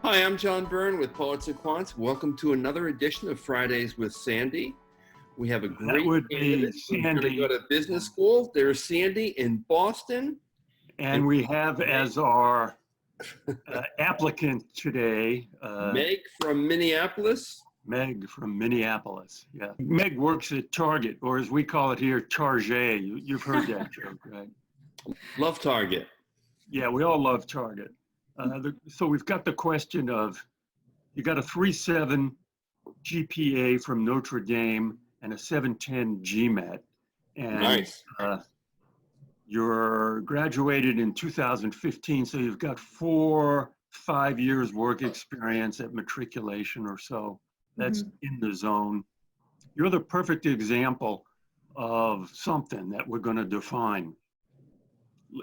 Hi, I'm John Byrne with Poets and Quants. Welcome to another edition of Fridays with Sandy. We have a great candidate who's going to go to business school. There's Sandy in Boston. And we have as our applicant today, Meg from Minneapolis. Meg from Minneapolis, yeah. Meg works at Target, or as we call it here, Target. You've heard that joke, right? Love Target. Yeah, we all love Target. So we've got the question of, you got a 3.7 GPA from Notre Dame and a 7.10 GMAT. And, nice. You're graduated in 2015, so you've got 5 years work experience at matriculation or so. That's in the zone. You're the perfect example of something that we're going to define.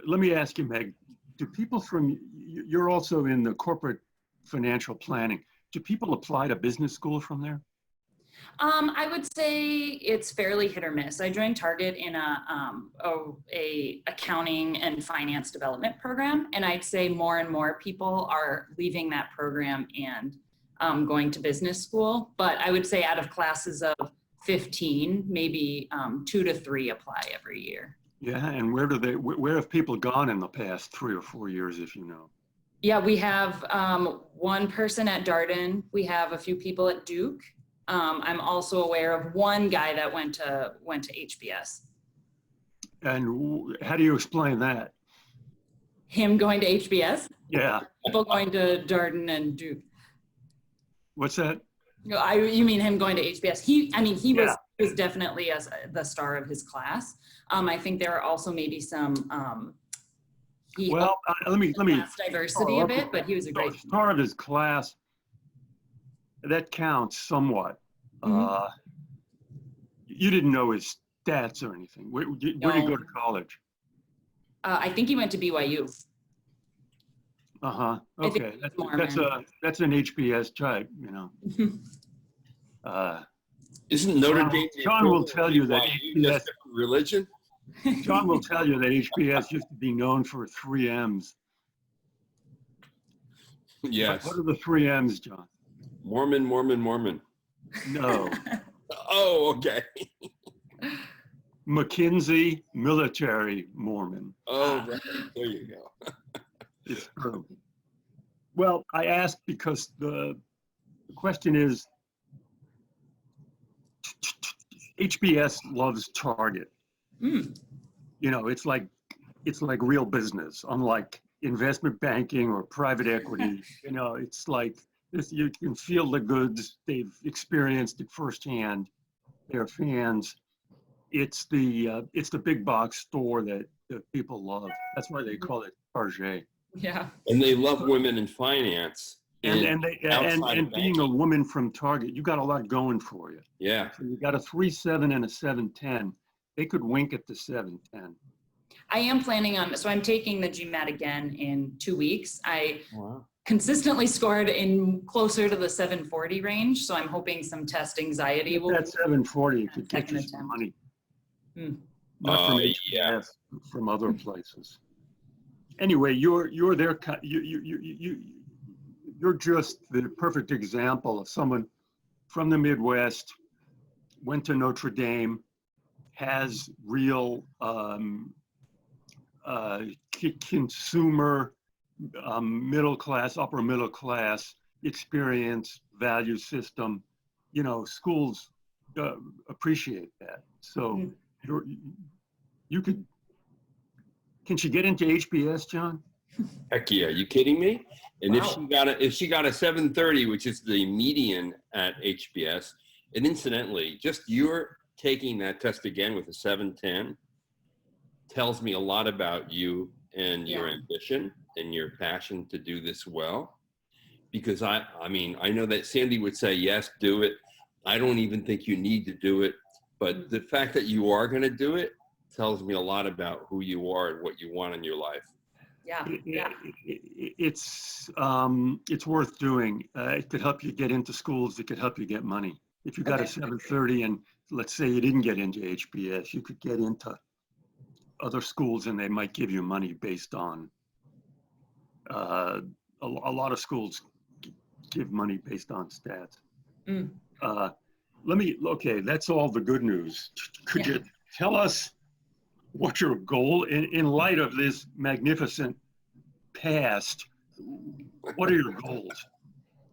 Let me ask you, Meg, do people from, you're also in the corporate financial planning, do people apply to business school from there? I would say it's fairly hit or miss. I joined Target in a accounting and finance development program, and I'd say more and more people are leaving that program and going to business school. But I would say out of classes of 15, maybe 2 to 3 apply every year. Yeah, and where have people gone in the past 3 or 4 years, if you know? Yeah, we have one person at Darden. We have a few people at Duke. I'm also aware of one guy that went to HBS. And how do you explain that? Him going to HBS? Yeah. People going to Darden and Duke. What's that? No, you mean him going to HBS? He was definitely the star of his class. I think there are also maybe some. Let me diversity a bit, but he was a great star of his class. That counts somewhat. You didn't know his stats or anything. Where did you go to college? I think he went to BYU. Okay, that's an HBS type, you know. Isn't Notre Dame? John will tell you that HBS religion. John will tell you that HBS used to be known for 3 M's. Yes. What are the 3 M's, John? Mormon, Mormon, Mormon. No. Oh, okay. McKinsey, military Mormon. Oh, right. There you go. It's true. Well, I asked because the question is, HBS loves Target. You know, it's like real business, unlike investment banking or private equity. You know, it's like you can feel the goods. They've experienced it firsthand. They're fans. It's the big box store that people love. That's why they call it Target. Yeah. And they love women in finance. And being a woman from Target, you got a lot going for you. Yeah. So you got a 3.7 and a 7.10. They could wink at the 7.10. I am planning on, so I'm taking the GMAT again in 2 weeks. I consistently scored in closer to the 740 range, so I'm hoping some test anxiety will. That 740 could get you some money. Not from HBS, from other places. Anyway, you're there. You're just the perfect example of someone from the Midwest, went to Notre Dame, has real consumer, middle class, upper middle class experience, value system. You know, schools appreciate that. So can she get into HBS, John? Heck yeah, you kidding me? And if she got a 730, which is the median at HBS, and incidentally, just you're taking that test again with a 710 tells me a lot about you and your ambition and your passion to do this well. Because I mean, I know that Sandy would say, yes, do it. I don't even think you need to do it. But the fact that you are going to do it tells me a lot about who you are and what you want in your life. It's worth doing. It could help you get into schools. It could help you get money. If you got a 730 and let's say you didn't get into HBS, you could get into other schools and they might give you money based on, a lot of schools give money based on stats. Mm. Okay, that's all the good news. Could Yeah. you tell us what's your goal in light of this magnificent past? What are your goals?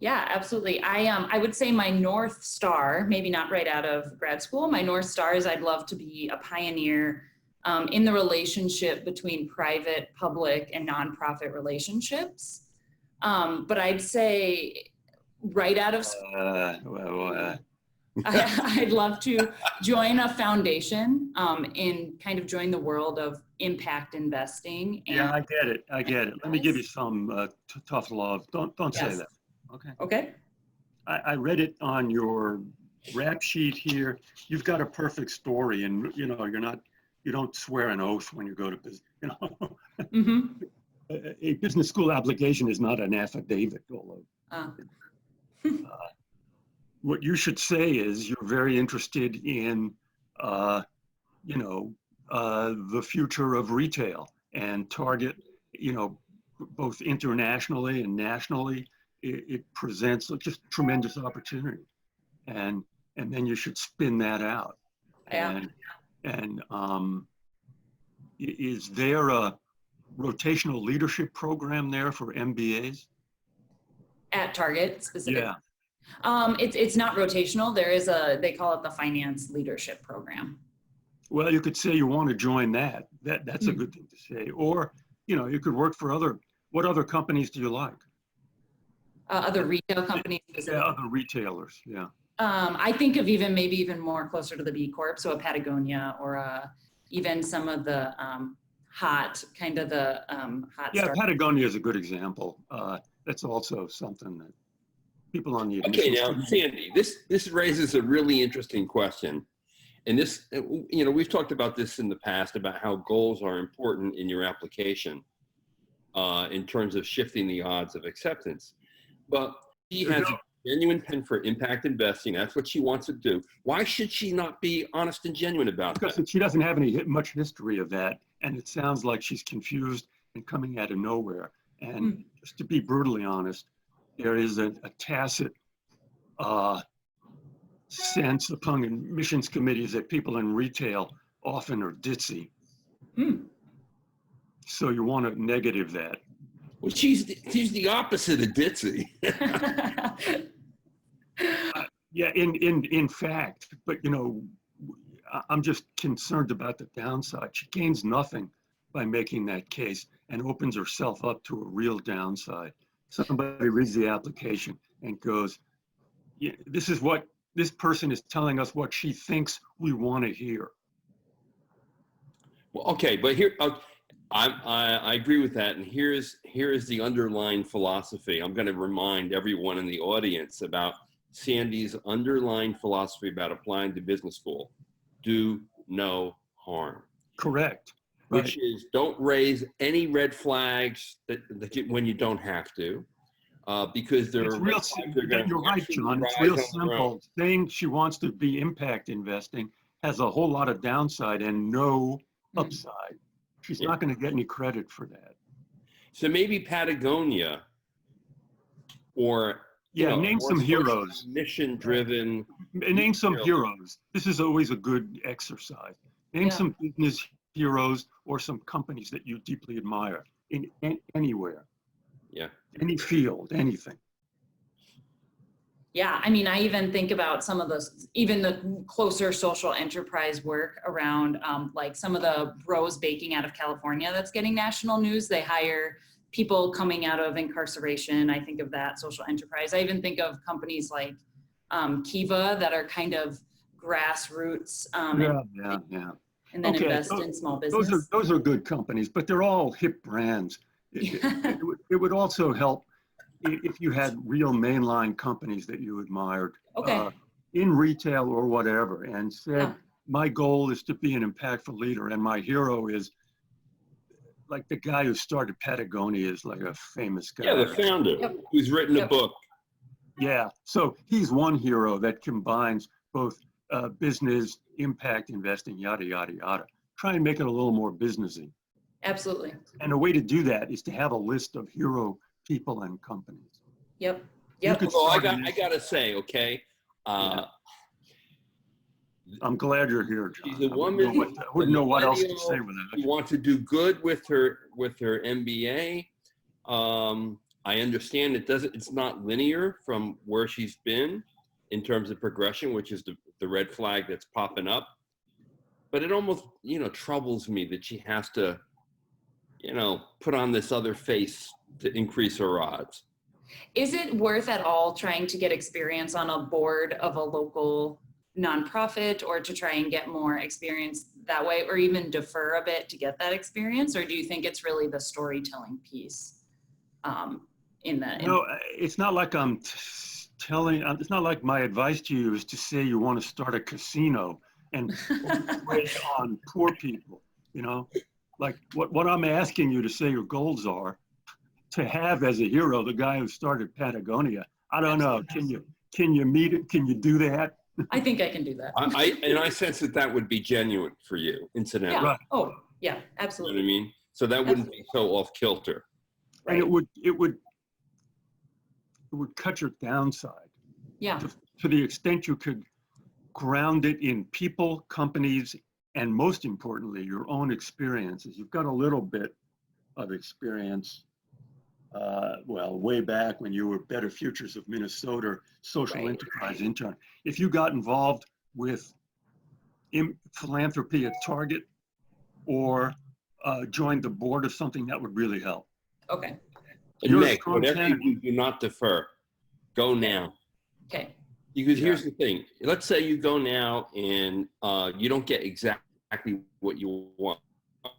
Yeah, absolutely. I would say my North Star, maybe not right out of grad school, my North Star is I'd love to be a pioneer in the relationship between private, public, and nonprofit relationships. But I'd say right out of school, I'd love to join a foundation and kind of join the world of impact investing. And Yeah, I get it. I get it. Let me give you some tough love. Don't say yes. that. Okay. Okay. I read it on your rap sheet here. You've got a perfect story, and you don't swear an oath when you go to business. Mm-hmm. A business school application is not an affidavit, although. What you should say is you're very interested in, the future of retail and target, both internationally and nationally. It presents just tremendous opportunity, and then you should spin that out. Yeah. And is there a rotational leadership program there for MBAs? At Target specifically. Yeah. It's not rotational. There is they call it the finance leadership program. Well, you could say you want to join that. That's a good thing to say. Or, you could work for what other companies do you like? Other retail companies. Yeah, other retailers, yeah. I think of maybe even more closer to the B Corp, so a Patagonia or even some of the hot. Yeah, Patagonia is a good example. That's also something that people on the Okay, admissions now, committee. Sandy, this raises a really interesting question. And this, we've talked about this in the past about how goals are important in your application in terms of shifting the odds of acceptance. But she has a genuine pen for impact investing. That's what she wants to do. Why should she not be honest and genuine about that? Because she doesn't have much history of that, and it sounds like she's confused and coming out of nowhere. And just to be brutally honest, there is a tacit sense among admissions committees that people in retail often are ditzy. So you want to negative that. Well, she's the opposite of ditzy. Yeah, in fact, but I'm just concerned about the downside. She gains nothing by making that case and opens herself up to a real downside. Somebody reads the application and goes, yeah, this person is telling us what she thinks we want to hear. Well, okay, but here, I agree with that. And here's the underlying philosophy. I'm going to remind everyone in the audience about Sandy's underlying philosophy about applying to business school. Do no harm. Correct. Which is don't raise any red flags when you don't have to, because you're right, John. It's real simple. Saying she wants to be impact investing has a whole lot of downside and no upside. She's not going to get any credit for that. So maybe Patagonia, or name some heroes. Mission-driven. Name some heroes. This is always a good exercise. Name some business heroes or some companies that you deeply admire in anywhere. Yeah. Any field, anything. Yeah, I mean, I even think about some of even the closer social enterprise work around like some of the bros baking out of California that's getting national news. They hire people coming out of incarceration. I think of that social enterprise. I even think of companies like Kiva that are kind of grassroots. And then invest in small business. Those are good companies, but they're all hip brands. It would also help if you had real mainline companies that you admired in retail or whatever, and said, my goal is to be an impactful leader, and my hero is like the guy who started Patagonia is like a famous guy. Yeah, the founder who's written a book. Yeah, so he's one hero that combines both business, impact investing, yada, yada, yada. Try and make it a little more businessy. Absolutely. And a way to do that is to have a list of hero people and companies. Yep. You Yep. could Well, I start gotta say, okay, I'm glad you're here, John. she's a woman. I wouldn't know what else to say with She that. wants to do good with her MBA. I understand it's not linear from where she's been in terms of progression, which is the red flag that's popping up. But it almost, troubles me that she has to, put on this other face to increase her odds. Is it worth at all trying to get experience on a board of a local nonprofit, or to try and get more experience that way, or even defer a bit to get that experience? Or do you think it's really the storytelling piece It's not like I'm it's not like my advice to you is to say you want to start a casino and prey on poor people, Like what I'm asking you to say your goals are, to have as a hero the guy who started Patagonia. I don't know. Can you meet it? Can you do that? I think I can do that. I sense that would be genuine for you, incidentally. Yeah. Right. Oh, yeah, You know absolutely. what I mean? So that wouldn't be so off kilter. And it would cut your downside. Yeah. To the extent you could ground it in people, companies, and most importantly, your own experiences. You've got a little bit of experience, way back when you were Better Futures of Minnesota social enterprise intern. If you got involved with philanthropy at Target or joined the board of something, that would really help. Okay. And Meg, whatever you do not defer. Go now. Okay. Because here's the thing. Let's say you go now and you don't get exactly what you want. It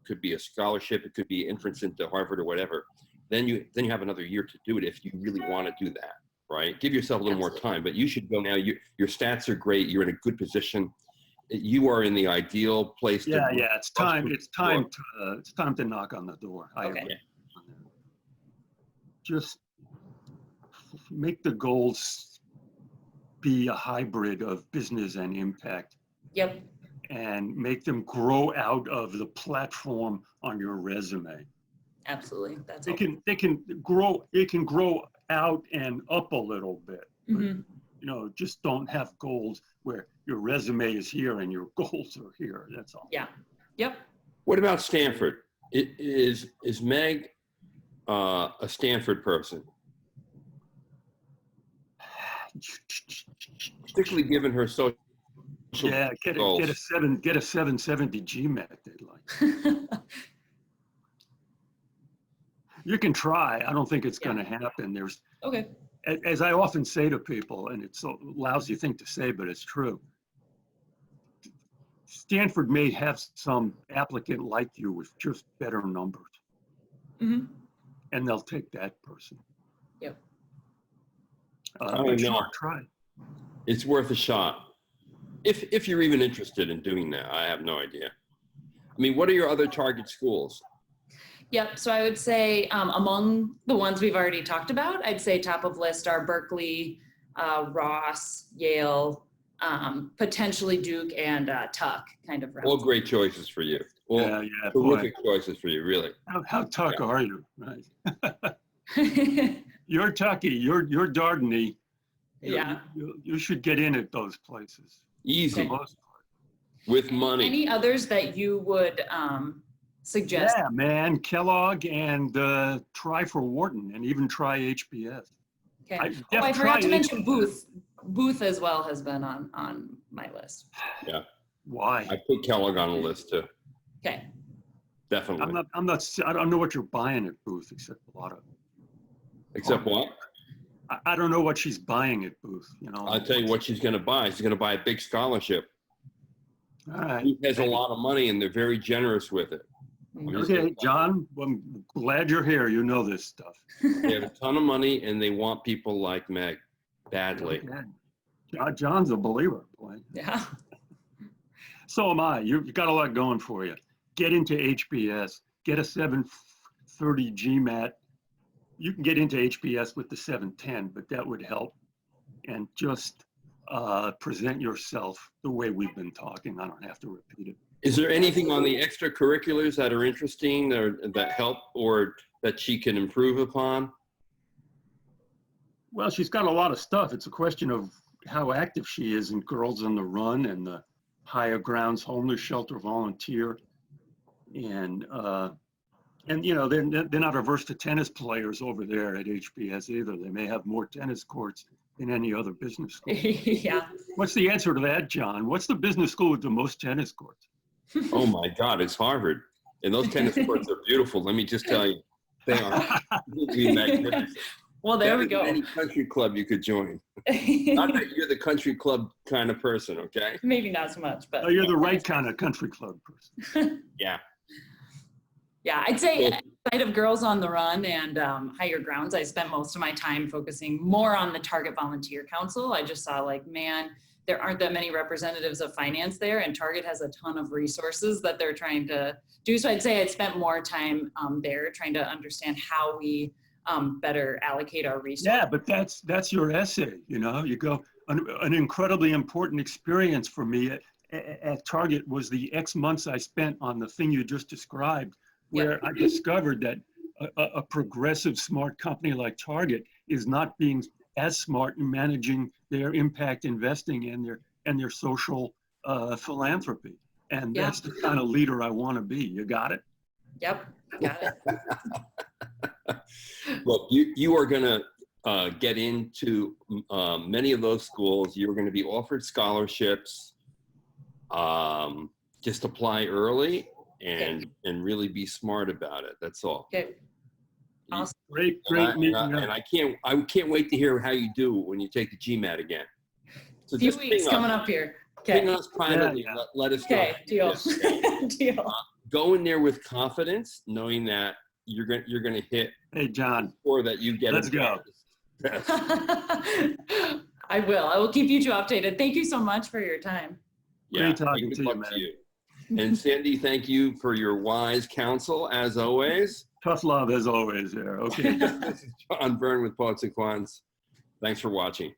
could be a scholarship. It could be entrance into Harvard or whatever. Then you have another year to do it if you really want to do that, right? Give yourself a little more time, but you should go now. Your stats are great. You're in a good position. You are in the ideal place. It's time. It's time to knock on the door. I agree. Just make the goals be a hybrid of business and impact. Yep. And make them grow out of the platform on your resume. Absolutely. That's it can grow out and up a little bit. Mm-hmm. Just don't have goals where your resume is here and your goals are here. That's all. Yeah. Yep. What about Stanford? Is Meg a Stanford person? Particularly given her social get a 770 GMAT. They'd like. You can try. I don't think it's going to happen. There's as I often say to people, and it's a lousy thing to say, but it's true. Stanford may have some applicant like you with just better numbers, and they'll take that person. Yep. I don't know. Try. It's worth a shot. If you're even interested in doing that, I have no idea. I mean, what are your other target schools? Yep. So I would say among the ones we've already talked about, I'd say top of list are Berkeley, Ross, Yale, potentially Duke, and Tuck kind of. All great choices for you. All terrific choices for you, really. How Tuck are you? Right. You're Tucky. You're Dardany. You should get in at those places. Easy. For the most part. With money. Any others that you would suggest? Yeah, man, Kellogg, and try for Wharton, and even try HBS. Okay. I forgot to mention Booth. Booth as well has been on my list. Yeah. Why? I put Kellogg on the list too. Okay. Definitely. I don't know what you're buying at Booth, except a lot of. Except what? I don't know what she's buying at Booth. I'll tell you what she's going to buy. She's going to buy a big scholarship. All right. Booth has a lot of money, and they're very generous with it. Okay, John, I'm glad you're here. You know this stuff. They have a ton of money, and they want people like Meg badly. Okay. John's a believer, boy. Yeah. So am I. You've got a lot going for you. Get into HBS. Get a 730 GMAT. You can get into HBS with the 710, but that would help. And just present yourself the way we've been talking. I don't have to repeat it. Is there anything on the extracurriculars that are interesting or that help or that she can improve upon? Well, she's got a lot of stuff. It's a question of how active she is in Girls on the Run and the Higher Grounds Homeless Shelter Volunteer. And you know, they're not averse to tennis players over there at HBS either. They may have more tennis courts than any other business school. Yeah. What's the answer to that, John? What's the business school with the most tennis courts? Oh my God, it's Harvard. And those tennis courts are beautiful. Let me just tell you, they are absolutely magnificent. Well, there we Better than go. any country club you could join. Not that you're the country club kind of person, okay? Maybe not so much, but. Oh, you're the right kind of country club person. Yeah. Yeah, I'd say outside of Girls on the Run and Higher Grounds, I spent most of my time focusing more on the Target Volunteer Council. I just saw like, man, there aren't that many representatives of finance there, and Target has a ton of resources that they're trying to do. So I'd say I'd spent more time there trying to understand how we better allocate our resources. Yeah, but that's your essay, you know. You go, an incredibly important experience for me at Target was the X months I spent on the thing you just described, where I discovered that a progressive, smart company like Target is not being as smart in managing their impact investing and their social philanthropy. And that's the kind of leader I want to be. You got it? Yep, got it. Look, you are going to get into many of those schools. You're going to be offered scholarships. Just apply early and really be smart about it. That's all. Okay. Awesome. Great And I can't wait to hear how you do when you take the GMAT again. So a few just weeks coming up here. Ping us privately. Yeah. Let us know. Okay, deal. Deal. Go in there with confidence, knowing that you're going to hit. Hey, John. Or that you get. Let's go. I will keep you two updated. Thank you so much for your time. Great talking to you, man. And Sandy, thank you for your wise counsel, as always. Tough love, as always, there. Okay. This is John Byrne with Poets and Quants. Thanks for watching.